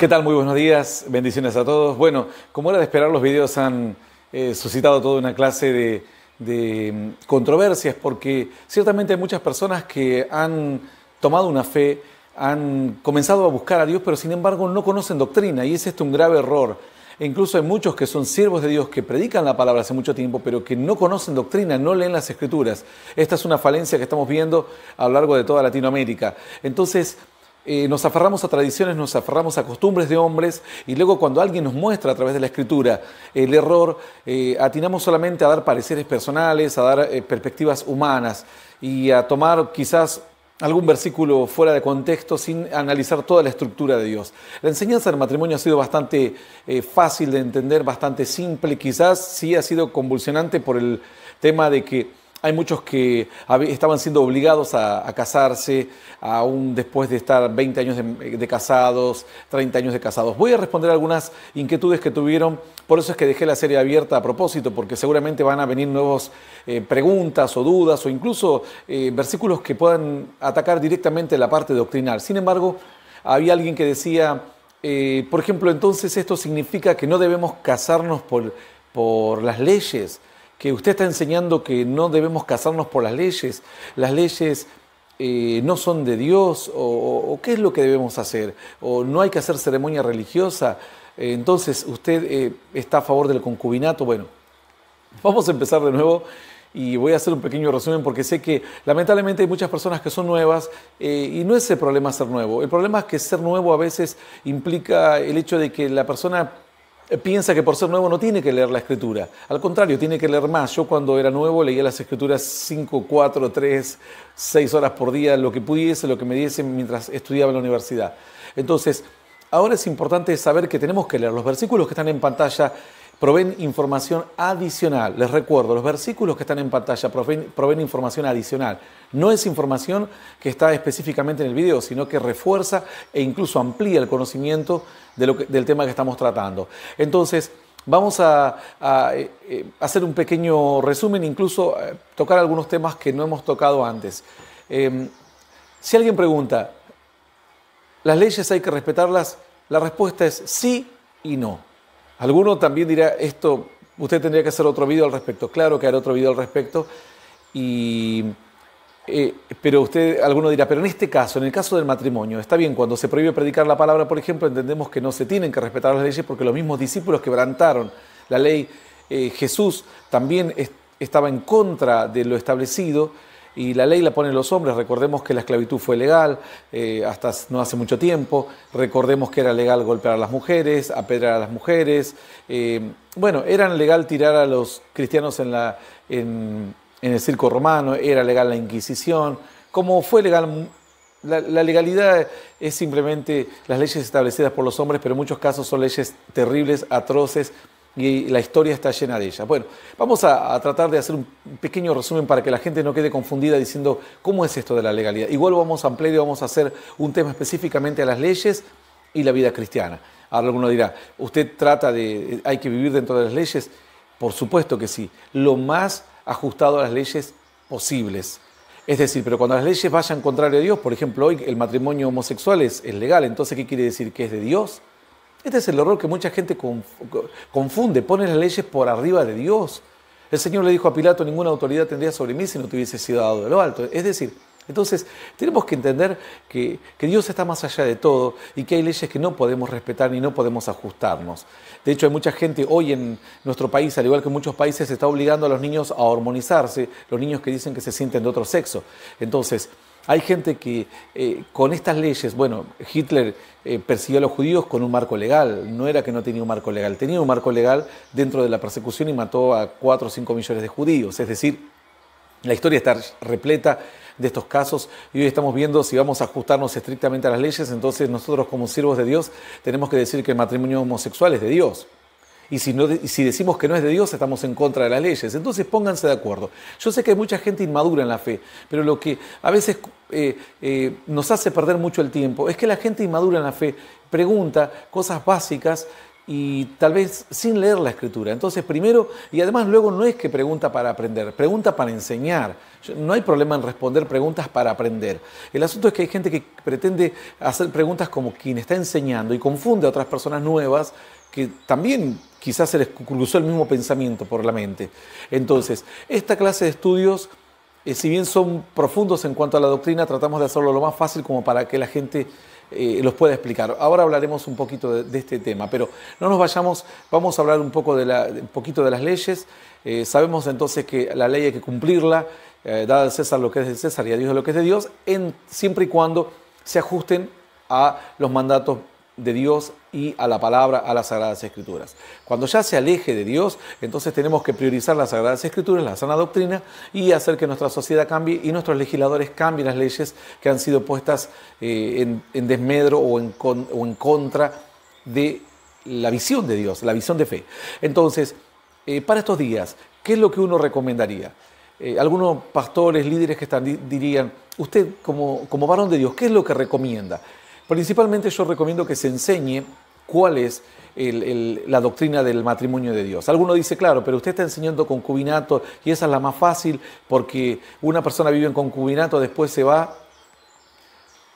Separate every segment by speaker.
Speaker 1: ¿Qué tal? Muy buenos días, bendiciones a todos. Bueno, como era de esperar, los videos han suscitado toda una clase de controversias porque ciertamente hay muchas personas que han tomado una fe, han comenzado a buscar a Dios, pero sin embargo no conocen doctrina y es esto un grave error. E incluso hay muchos que son siervos de Dios, que predican la palabra hace mucho tiempo, pero que no conocen doctrina, no leen las Escrituras. Esta es una falencia que estamos viendo a lo largo de toda Latinoamérica. Entonces, nos aferramos a tradiciones, nos aferramos a costumbres de hombres y luego cuando alguien nos muestra a través de la Escritura el error, atinamos solamente a dar pareceres personales, a dar perspectivas humanas y a tomar quizás algún versículo fuera de contexto sin analizar toda la estructura de Dios. La enseñanza del matrimonio ha sido bastante fácil de entender, bastante simple, quizás sí ha sido convulsionante por el tema de que hay muchos que estaban siendo obligados a casarse, aún después de estar 20 años de casados, 30 años de casados. Voy a responder algunas inquietudes que tuvieron, por eso es que dejé la serie abierta a propósito, porque seguramente van a venir nuevas preguntas o dudas o incluso versículos que puedan atacar directamente la parte doctrinal. Sin embargo, había alguien que decía, por ejemplo, entonces esto significa que no debemos casarnos por las leyes, que usted está enseñando que no debemos casarnos por las leyes no son de Dios, o qué es lo que debemos hacer, o no hay que hacer ceremonia religiosa, entonces usted está a favor del concubinato. Bueno, vamos a empezar de nuevo y voy a hacer un pequeño resumen porque sé que lamentablemente hay muchas personas que son nuevas y no es el problema ser nuevo, el problema es que ser nuevo a veces implica el hecho de que la persona piensa que por ser nuevo no tiene que leer la Escritura. Al contrario, tiene que leer más. Yo cuando era nuevo leía las Escrituras 5, 4, 3, 6 horas por día, lo que pudiese, lo que me diese mientras estudiaba en la universidad. Entonces, ahora es importante saber que tenemos que leer. Los versículos que están en pantalla proveen información adicional. Les recuerdo, los versículos que están en pantalla proveen información adicional. No es información que está específicamente en el video, sino que refuerza e incluso amplía el conocimiento del tema que estamos tratando. Entonces, vamos a hacer un pequeño resumen, incluso tocar algunos temas que no hemos tocado antes. Si alguien pregunta, ¿las leyes hay que respetarlas? La respuesta es sí y no. Alguno también dirá, esto, usted tendría que hacer otro video al respecto. Claro que haré otro video al respecto, pero alguno dirá, pero en este caso, en el caso del matrimonio, está bien, cuando se prohíbe predicar la palabra, por ejemplo, entendemos que no se tienen que respetar las leyes porque los mismos discípulos quebrantaron la ley. Jesús también estaba en contra de lo establecido, y la ley la ponen los hombres. Recordemos que la esclavitud fue legal hasta no hace mucho tiempo. Recordemos que era legal golpear a las mujeres, apedrear a las mujeres. Bueno, era legal tirar a los cristianos en el circo romano, era legal la Inquisición. Como fue legal, la legalidad es simplemente las leyes establecidas por los hombres, pero en muchos casos son leyes terribles, atroces, y la historia está llena de ellas. Bueno, vamos a tratar de hacer un pequeño resumen para que la gente no quede confundida diciendo cómo es esto de la legalidad. Igual vamos a ampliar y vamos a hacer un tema específicamente a las leyes y la vida cristiana. Ahora alguno dirá, ¿usted hay que vivir dentro de las leyes? Por supuesto que sí, lo más ajustado a las leyes posibles. Es decir, pero cuando las leyes vayan contrario a Dios, por ejemplo, hoy el matrimonio homosexual es legal, entonces ¿qué quiere decir? ¿Que es de Dios? Este es el error que mucha gente confunde, pone las leyes por arriba de Dios. El Señor le dijo a Pilato, ninguna autoridad tendría sobre mí si no te hubiese sido dado de lo alto. Es decir, entonces tenemos que entender que Dios está más allá de todo y que hay leyes que no podemos respetar ni no podemos ajustarnos. De hecho, hay mucha gente hoy en nuestro país, al igual que en muchos países, se está obligando a los niños a hormonizarse, los niños que dicen que se sienten de otro sexo. Entonces, hay gente que con estas leyes, bueno, Hitler persiguió a los judíos con un marco legal, no era que no tenía un marco legal, tenía un marco legal dentro de la persecución y mató a 4 o 5 millones de judíos, es decir, la historia está repleta de estos casos y hoy estamos viendo si vamos a ajustarnos estrictamente a las leyes, entonces nosotros como siervos de Dios tenemos que decir que el matrimonio homosexual es de Dios. Y si decimos que no es de Dios, estamos en contra de las leyes. Entonces pónganse de acuerdo. Yo sé que hay mucha gente inmadura en la fe, pero lo que a veces nos hace perder mucho el tiempo es que la gente inmadura en la fe pregunta cosas básicas y tal vez sin leer la Escritura. Entonces, primero, y además luego no es que pregunta para aprender, pregunta para enseñar. No hay problema en responder preguntas para aprender. El asunto es que hay gente que pretende hacer preguntas como quien está enseñando y confunde a otras personas nuevas que también quizás se les cruzó el mismo pensamiento por la mente. Entonces, esta clase de estudios, si bien son profundos en cuanto a la doctrina, tratamos de hacerlo lo más fácil como para que la gente los pueda explicar. Ahora hablaremos un poquito de este tema, pero no nos vayamos, vamos a hablar un poquito de las leyes. Sabemos entonces que la ley hay que cumplirla, dada al César lo que es de César y a Dios lo que es de Dios, siempre y cuando se ajusten a los mandatos de Dios y a la palabra, a las Sagradas Escrituras. Cuando ya se aleje de Dios, entonces tenemos que priorizar las Sagradas Escrituras, la sana doctrina, y hacer que nuestra sociedad cambie y nuestros legisladores cambien las leyes que han sido puestas en desmedro o en contra de la visión de Dios, la visión de fe. Entonces, para estos días, ¿qué es lo que uno recomendaría? Algunos pastores, líderes que están dirían, usted como varón de Dios, ¿qué es lo que recomienda? Principalmente yo recomiendo que se enseñe cuál es la doctrina del matrimonio de Dios. Alguno dice, claro, pero usted está enseñando concubinato y esa es la más fácil porque una persona vive en concubinato, después se va.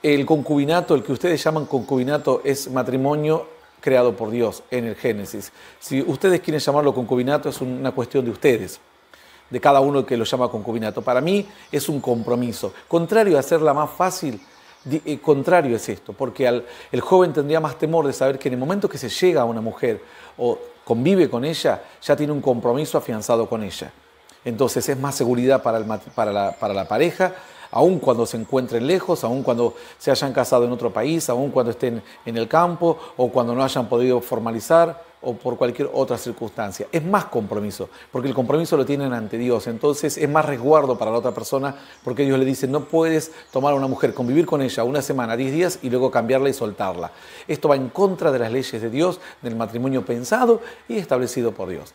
Speaker 1: El concubinato, el que ustedes llaman concubinato, es matrimonio creado por Dios en el Génesis. Si ustedes quieren llamarlo concubinato, es una cuestión de ustedes, de cada uno que lo llama concubinato. Para mí es un compromiso. Contrario a hacerla más fácil, contrario es esto, porque el joven tendría más temor de saber que en el momento que se llega a una mujer o convive con ella, ya tiene un compromiso afianzado con ella. Entonces es más seguridad para la pareja, aun cuando se encuentren lejos, aun cuando se hayan casado en otro país, aun cuando estén en el campo o cuando no hayan podido formalizar o por cualquier otra circunstancia. Es más compromiso, porque el compromiso lo tienen ante Dios. Entonces es más resguardo para la otra persona, porque Dios le dice, no puedes tomar a una mujer, convivir con ella una semana, 10 días y luego cambiarla y soltarla. Esto va en contra de las leyes de Dios, del matrimonio pensado y establecido por Dios.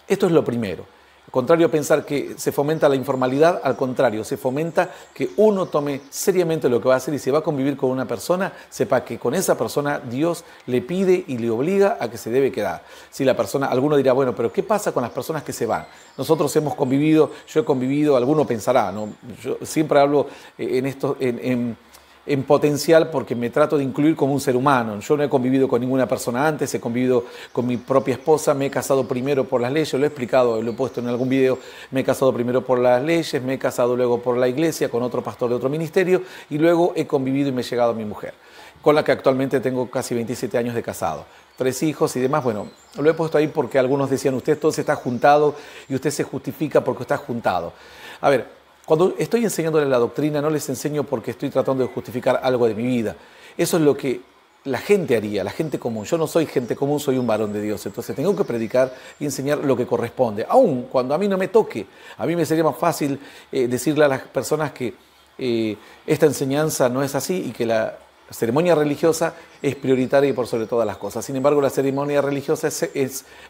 Speaker 1: Esto es lo primero. Contrario a pensar que se fomenta la informalidad, al contrario, se fomenta que uno tome seriamente lo que va a hacer y si va a convivir con una persona, sepa que con esa persona Dios le pide y le obliga a que se debe quedar. Si la persona, alguno dirá, bueno, pero ¿qué pasa con las personas que se van? Nosotros hemos convivido, yo he convivido, alguno pensará, ¿no? Yo siempre hablo en potencial porque me trato de incluir como un ser humano. Yo no he convivido con ninguna persona antes, he convivido con mi propia esposa, me he casado primero por las leyes, lo he explicado, lo he puesto en algún video, me he casado primero por las leyes, me he casado luego por la iglesia, con otro pastor de otro ministerio, y luego he convivido y me he llegado a mi mujer, con la que actualmente tengo casi 27 años de casado. 3 hijos y demás. Bueno, lo he puesto ahí porque algunos decían, usted todo se está juntado y usted se justifica porque está juntado. A ver, cuando estoy enseñándoles la doctrina, no les enseño porque estoy tratando de justificar algo de mi vida. Eso es lo que la gente haría, la gente común. Yo no soy gente común, soy un varón de Dios. Entonces tengo que predicar y enseñar lo que corresponde. Aun cuando a mí no me toque, a mí me sería más fácil decirle a las personas que esta enseñanza no es así y que la ceremonia religiosa es prioritaria y por sobre todas las cosas. Sin embargo, la ceremonia religiosa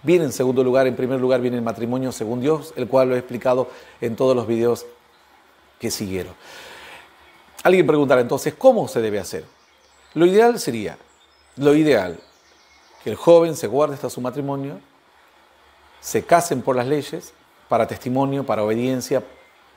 Speaker 1: viene en segundo lugar. En primer lugar viene el matrimonio según Dios, el cual lo he explicado en todos los videos que siguieron. Alguien preguntará entonces, ¿cómo se debe hacer? Lo ideal, que el joven se guarde hasta su matrimonio, se casen por las leyes, para testimonio, para obediencia,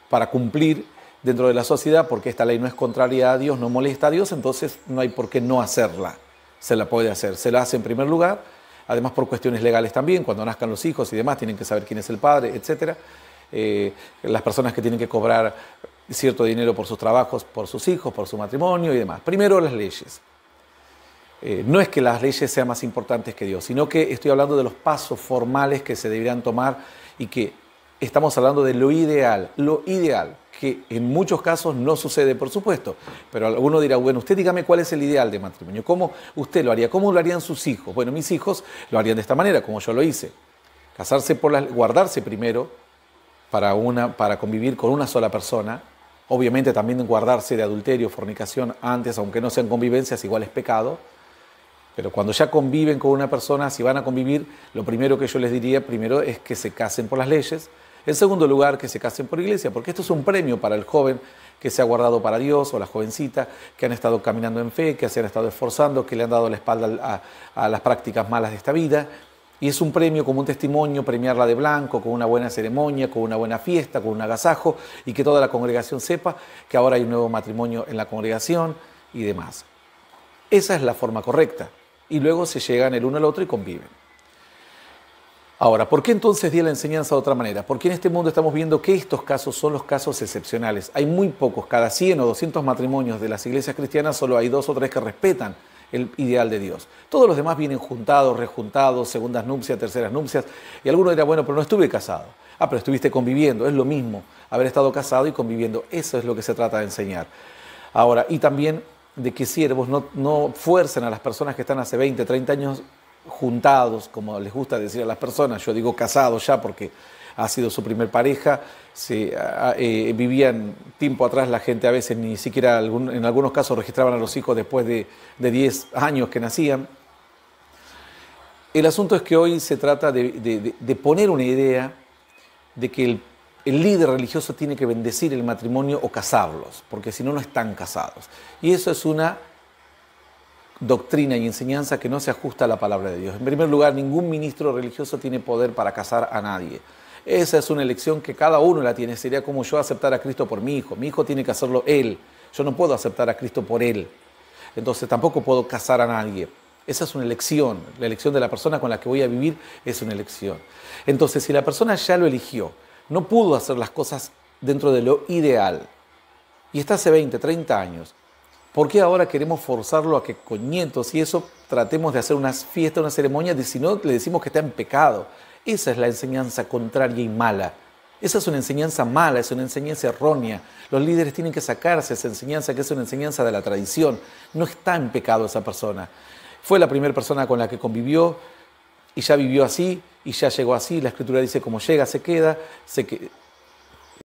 Speaker 1: para cumplir dentro de la sociedad, porque esta ley no es contraria a Dios, no molesta a Dios, entonces no hay por qué no hacerla. Se la puede hacer, se la hace en primer lugar, además por cuestiones legales también, cuando nazcan los hijos y demás, tienen que saber quién es el padre, etcétera. Las personas que tienen que cobrar cierto dinero por sus trabajos, por sus hijos, por su matrimonio y demás. Primero las leyes. No es que las leyes sean más importantes que Dios, sino que estoy hablando de los pasos formales que se deberían tomar y que estamos hablando de lo ideal, que en muchos casos no sucede, por supuesto. Pero alguno dirá, bueno, usted dígame cuál es el ideal de matrimonio, ¿cómo usted lo haría? ¿Cómo lo harían sus hijos? Bueno, mis hijos lo harían de esta manera, como yo lo hice. Guardarse primero, para convivir con una sola persona, obviamente también guardarse de adulterio, fornicación antes, aunque no sean convivencias, igual es pecado, pero cuando ya conviven con una persona, si van a convivir, lo primero que yo les diría primero es que se casen por las leyes, En segundo lugar, que se casen por iglesia, porque esto es un premio para el joven que se ha guardado para Dios, o la jovencita que han estado caminando en fe, que se han estado esforzando, que le han dado la espalda a las prácticas malas de esta vida. Y es un premio, como un testimonio, premiarla de blanco, con una buena ceremonia, con una buena fiesta, con un agasajo, y que toda la congregación sepa que ahora hay un nuevo matrimonio en la congregación y demás. Esa es la forma correcta. Y luego se llegan el uno al otro y conviven. Ahora, ¿por qué entonces di la enseñanza de otra manera? Porque en este mundo estamos viendo que estos casos son los casos excepcionales. Hay muy pocos, cada 100 o 200 matrimonios de las iglesias cristianas solo hay 2 o 3 que respetan el ideal de Dios. Todos los demás vienen juntados, rejuntados, segundas nupcias, terceras nupcias. Y alguno dirá, bueno, pero no estuve casado. Ah, pero estuviste conviviendo. Es lo mismo haber estado casado y conviviendo. Eso es lo que se trata de enseñar. Ahora, y también de que siervos no fuercen a las personas que están hace 20, 30 años juntados, como les gusta decir a las personas. Yo digo casados ya porque ha sido su primer pareja. Vivían tiempo atrás, la gente a veces ni siquiera, en algunos casos registraban a los hijos después de 10 años que nacían. El asunto es que hoy se trata de poner una idea de que el líder religioso tiene que bendecir el matrimonio o casarlos, porque si no, no están casados. Y eso es una doctrina y enseñanza que no se ajusta a la palabra de Dios. En primer lugar, ningún ministro religioso tiene poder para casar a nadie. Esa es una elección que cada uno la tiene. Sería como yo aceptar a Cristo por mi hijo. Mi hijo tiene que hacerlo él. Yo no puedo aceptar a Cristo por él. Entonces tampoco puedo casar a nadie. Esa es una elección. La elección de la persona con la que voy a vivir es una elección. Entonces, si la persona ya lo eligió, no pudo hacer las cosas dentro de lo ideal, y está hace 20, 30 años, ¿por qué ahora queremos forzarlo a que con nietos y eso tratemos de hacer una fiesta, una ceremonia, de si no le decimos que está en pecado? Esa es la enseñanza contraria y mala. Esa es una enseñanza mala, es una enseñanza errónea. Los líderes tienen que sacarse esa enseñanza, que es una enseñanza de la tradición. No está en pecado esa persona. Fue la primera persona con la que convivió y ya vivió así y ya llegó así. La Escritura dice, como llega, se queda.